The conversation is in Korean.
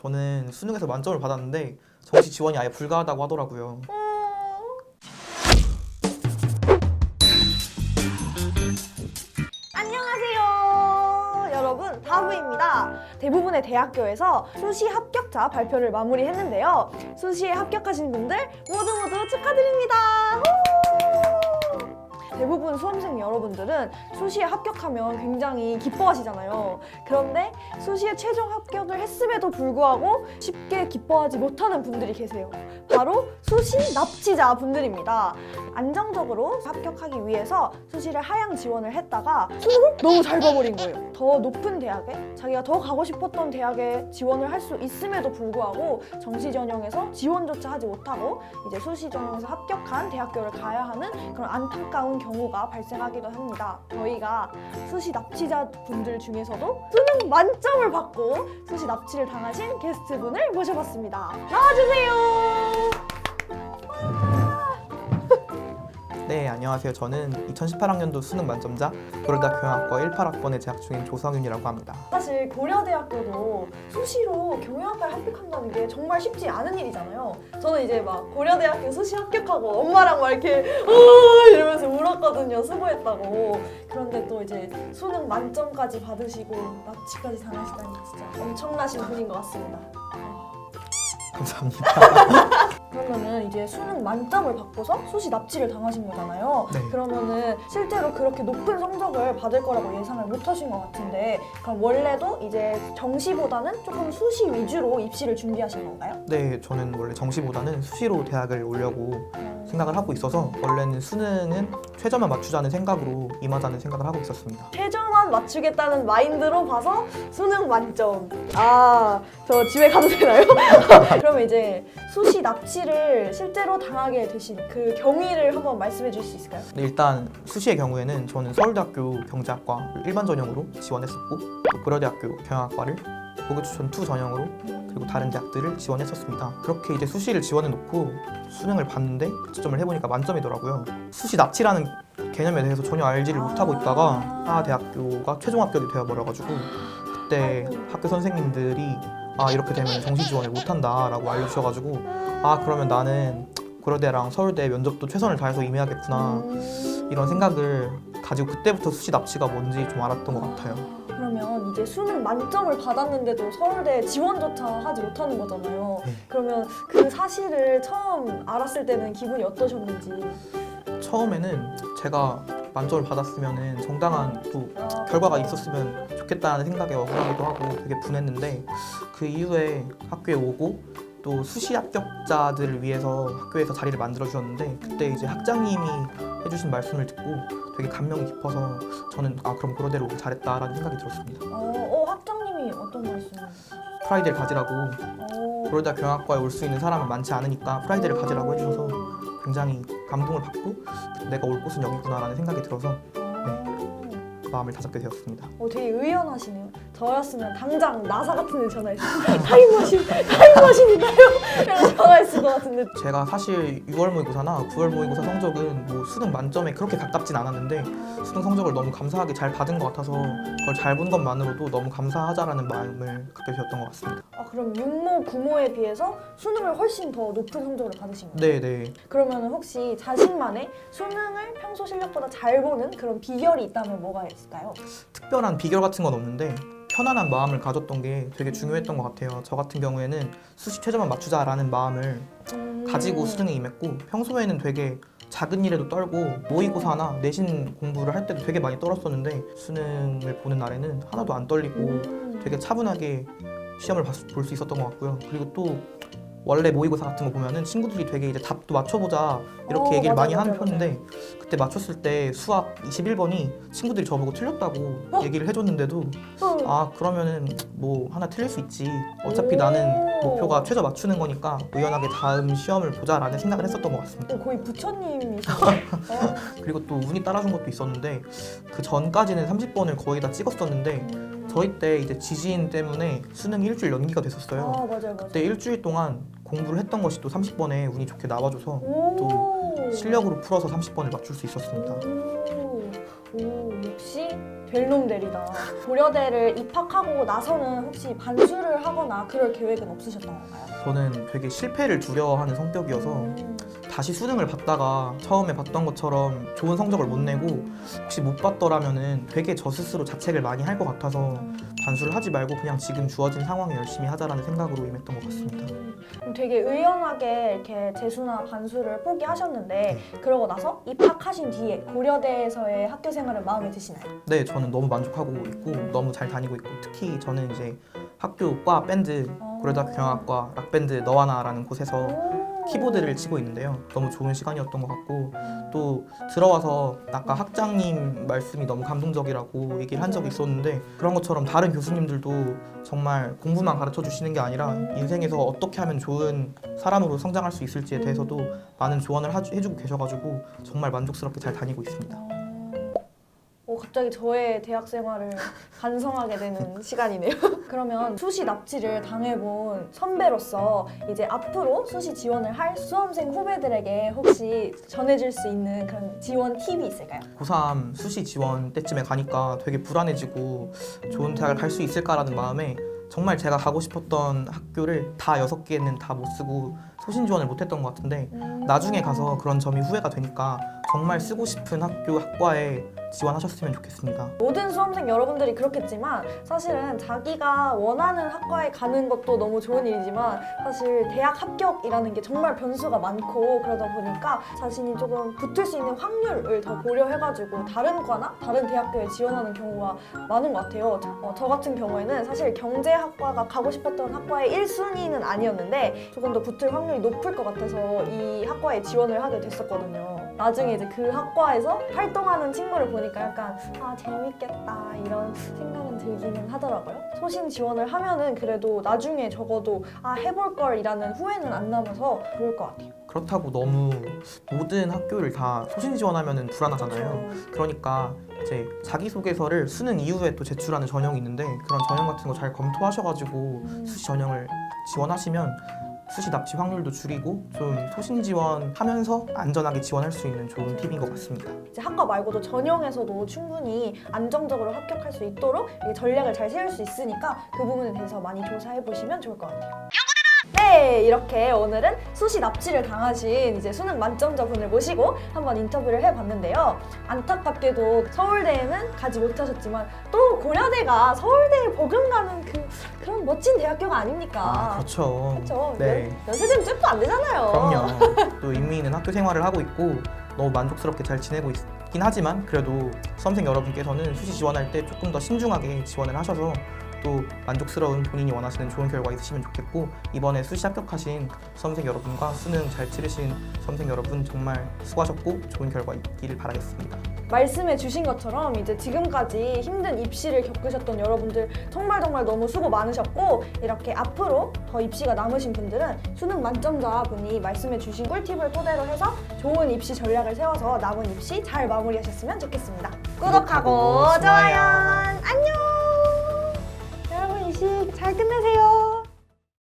저는 수능에서 만점을 받았는데 정시 지원이 아예 불가하다고 하더라고요. 안녕하세요 여러분, 다부입니다. 대부분의 대학교에서 수시 합격자 발표를 마무리했는데요. 수시에 합격하신 분들 모두 축하드립니다. 대부분 수험생 여러분들은 수시에 합격하면 굉장히 기뻐하시잖아요. 그런데 수시에 최종 합격을 했음에도 불구하고 쉽게 기뻐하지 못하는 분들이 계세요. 바로 수시 납치자 분들입니다. 안정적으로 합격하기 위해서 수시를 하향 지원을 했다가 수능을 너무 잘 봐버린 거예요. 더 높은 대학에, 자기가 더 가고 싶었던 대학에 지원을 할 수 있음에도 불구하고 정시 전형에서 지원조차 하지 못하고 이제 수시 전형에서 합격한 대학교를 가야 하는 그런 안타까운 경우가 발생하기도 합니다. 저희가 수시 납치자 분들 중에서도 수능 만점을 받고 수시 납치를 당하신 게스트분을 모셔봤습니다. 나와주세요. 네, 안녕하세요. 저는 2018학년도 수능 만점자 고려대학 경영학과 18학번에 재학 중인 조성윤이라고 합니다. 사실 고려대학교도 수시로 경영학과에 합격한다는 게 정말 쉽지 않은 일이잖아요. 저는 이제 막 고려대학교 수시 합격하고 엄마랑 막 이렇게 이러면서 울었거든요. 수고했다고. 그런데 또 이제 수능 만점까지 받으시고 납치까지 당하시다니 진짜 엄청나신 분인 것 같습니다. 감사합니다. 그러면은 이제 수능 만점을 받고서 수시 납치를 당하신 거잖아요. 네. 그러면은 실제로 그렇게 높은 성적을 받을 거라고 예상을 못 하신 것 같은데, 그럼 원래도 이제 정시보다는 조금 수시 위주로 입시를 준비하신 건가요? 네, 저는 원래 정시보다는 수시로 대학을 오려고 생각을 하고 있어서 원래는 수능은 최저만 맞추자는 생각으로 임하자는 생각을 하고 있었습니다. 최저만 맞추겠다는 마인드로 봐서 수능 만점. 아, 저 집에 가도 되나요? 그러면 이제 수시 납치를 실제로 당하게 되신 그 경위를 한번 말씀해 주실 수 있을까요? 네, 일단 수시의 경우에는 저는 서울대학교 경제학과 일반 전형으로 지원했었고 또 고려대학교 경영학과를 고교추천 2 전형으로 그리고 다른 대학들을 지원했었습니다. 그렇게 이제 수시를 지원해 놓고 수능을 봤는데 채점을 해보니까 만점이더라고요. 수시 납치라는 개념에 대해서 전혀 알지를 못하고 있다가 대학교가 최종 합격이 되어버려가지고 그때 학교 선생님들이 이렇게 되면 정시 지원을 못한다 라고 알려주셔가지고 그러면 나는 고려대랑 서울대 면접도 최선을 다해서 임해야겠구나 이런 생각을 가지고 그때부터 수시 납치가 뭔지 좀 알았던 것 같아요. 그러면 이제 수능 만점을 받았는데도 서울대 지원조차 하지 못하는 거잖아요. 네. 그러면 그 사실을 처음 알았을 때는 기분이 어떠셨는지. 처음에는 제가 만점을 받았으면 정당한 또 결과가 있었으면 좋겠다는 생각에 억울하기도 하고 되게 분했는데 그 이후에 학교에 오고 또 수시 합격자들을 위해서 학교에서 자리를 만들어 주셨는데 그때 이제 학장님이 해주신 말씀을 듣고 되게 감명이 깊어서 저는 그럼 고려대로 오길 잘했다라는 생각이 들었습니다. 학장님이 어떤 말씀을? 프라이드를 가지라고 고려대학 경영학과에 올 수 있는 사람은 많지 않으니까 프라이드를 가지라고 해주셔서 굉장히 감동을 받고 내가 올 곳은 여기구나라는 생각이 들어서 마음을 다잡게 되었습니다. 되게 의연하시네요. 저였으면 당장 나사 같은 데 전화했어요. 타임머신인가요? 이러고 전화했을 것 같은데. 제가 사실 6월 모의고사나 9월 모의고사 성적은 뭐 수능 만점에 그렇게 가깝진 않았는데 수능 성적을 너무 감사하게 잘 받은 것 같아서 그걸 잘 본 것만으로도 너무 감사하자라는 마음을 갖게 되었던 것 같습니다. 그럼 6모, 9모에 비해서 수능을 훨씬 더 높은 성적을 받으신 거예요? 네. 그러면 혹시 자신만의 수능을 평소 실력보다 잘 보는 그런 비결이 있다면 뭐가 있을까요? 특별한 비결 같은 건 없는데 편안한 마음을 가졌던 게 되게 중요했던 것 같아요. 저 같은 경우에는 수시 최저만 맞추자라는 마음을 가지고 수능에 임했고 평소에는 되게 작은 일에도 떨고 모의고사나 내신 공부를 할 때도 되게 많이 떨었었는데 수능을 보는 날에는 하나도 안 떨리고 되게 차분하게 시험을 볼 수 있었던 것 같고요. 그리고 또 원래 모의고사 같은 거 보면은 친구들이 되게 이제 답도 맞춰보자 이렇게 얘기를 많이 하는 편인데 그때 맞췄을 때 수학 21번이 친구들이 저보고 틀렸다고 얘기를 해줬는데도 그러면은 뭐 하나 틀릴 수 있지 어차피 나는 목표가 최저 맞추는 거니까 의연하게 다음 시험을 보자라는 생각을 했었던 것 같습니다. 거의 부처님이시죠? 그리고 또 운이 따라준 것도 있었는데 그 전까지는 30번을 거의 다 찍었었는데 저희 때 이제 지진 때문에 수능이 일주일 연기가 됐었어요. 맞아요. 그때 일주일 동안 공부를 했던 것이 또 30번에 운이 좋게 나와줘서 또 실력으로 풀어서 30번을 맞출 수 있었습니다. 역시 벨놈들이다. 고려대를 입학하고 나서는 혹시 반수를 하거나 그럴 계획은 없으셨던 건가요? 저는 되게 실패를 두려워하는 성격이어서 다시 수능을 봤다가 처음에 봤던 것처럼 좋은 성적을 못 내고 혹시 못 봤더라면은 되게 저 스스로 자책을 많이 할 것 같아서 반수를 하지 말고 그냥 지금 주어진 상황에 열심히 하자라는 생각으로 임했던 것 같습니다. 그럼 되게 의연하게 이렇게 재수나 반수를 포기하셨는데 그러고 나서 입학하신 뒤에 고려대에서의 학교 생활은 마음에 드시나요? 네, 저는 너무 만족하고 있고 너무 잘 다니고 있고 특히 저는 이제 학교 과 밴드 고려대학교 경영학과 락밴드 너와 나라는 곳에서 키보드를 치고 있는데요. 너무 좋은 시간이었던 것 같고 또 들어와서 아까 학장님 말씀이 너무 감동적이라고 얘기를 한 적이 있었는데 그런 것처럼 다른 교수님들도 정말 공부만 가르쳐 주시는 게 아니라 인생에서 어떻게 하면 좋은 사람으로 성장할 수 있을지에 대해서도 많은 조언을 해주고 계셔가지고 정말 만족스럽게 잘 다니고 있습니다. 갑자기 저의 대학 생활을 반성하게 되는 시간이네요. 그러면 수시 납치를 당해본 선배로서 이제 앞으로 수시 지원을 할 수험생 후배들에게 혹시 전해줄 수 있는 그런 지원 팁이 있을까요? 고3 수시 지원 때쯤에 가니까 되게 불안해지고 좋은 대학을 갈 수 있을까라는 마음에 정말 제가 가고 싶었던 학교를 다 6개는 다 못 쓰고 소신 지원을 못했던 것 같은데 나중에 가서 그런 점이 후회가 되니까 정말 쓰고 싶은 학교, 학과에 지원하셨으면 좋겠습니다. 모든 수험생 여러분들이 그렇겠지만 사실은 자기가 원하는 학과에 가는 것도 너무 좋은 일이지만 사실 대학 합격이라는 게 정말 변수가 많고 그러다 보니까 자신이 조금 붙을 수 있는 확률을 더 고려해가지고 다른 과나 다른 대학교에 지원하는 경우가 많은 것 같아요. 저 같은 경우에는 사실 경제학과가 가고 싶었던 학과의 1순위는 아니었는데 조금 더 붙을 확률이 높을 것 같아서 이 학과에 지원을 하게 됐었거든요. 나중에 이제 그 학과에서 활동하는 친구를 보니까 약간 재밌겠다 이런 생각은 들기는 하더라고요. 소신 지원을 하면은 그래도 나중에 적어도 해볼 걸이라는 후회는 안 남아서 좋을 것 같아요. 그렇다고 너무 모든 학교를 다 소신 지원하면 불안하잖아요. 그러니까 이제 자기소개서를 수능 이후에 또 제출하는 전형이 있는데 그런 전형 같은 거 잘 검토하셔가지고 수시 전형을 지원하시면 수시 납치 확률도 줄이고 좀 소신 지원하면서 안전하게 지원할 수 있는 좋은 팁인 것 같습니다. 이제 학과 말고도 전형에서도 충분히 안정적으로 합격할 수 있도록 전략을 잘 세울 수 있으니까 그 부분에 대해서 많이 조사해 보시면 좋을 것 같아요. 네, 이렇게 오늘은 수시 납치를 당하신 이제 수능 만점자분을 모시고 한번 인터뷰를 해봤는데요. 안타깝게도 서울대에는 가지 못하셨지만 또 고려대가 서울대에 버금가는 그런 멋진 대학교가 아닙니까? 그렇죠. 그렇죠. 네. 연세대는 쨘도 안 되잖아요. 그럼요. 또 인미는 학교 생활을 하고 있고 너무 만족스럽게 잘 지내고 있긴 하지만 그래도 수험생 여러분께서는 수시 지원할 때 조금 더 신중하게 지원을 하셔서 또 만족스러운 본인이 원하시는 좋은 결과 있으시면 좋겠고 이번에 수시 합격하신 수험생 여러분과 수능 잘 치르신 수험생 여러분 정말 수고하셨고 좋은 결과 있기를 바라겠습니다. 말씀해 주신 것처럼 이제 지금까지 힘든 입시를 겪으셨던 여러분들 정말 너무 수고 많으셨고 이렇게 앞으로 더 입시가 남으신 분들은 수능 만점자 분이 말씀해 주신 꿀팁을 토대로 해서 좋은 입시 전략을 세워서 남은 입시 잘 마무리하셨으면 좋겠습니다. 구독하고 좋아요. 안녕. 여러분 입시 잘 끝내세요.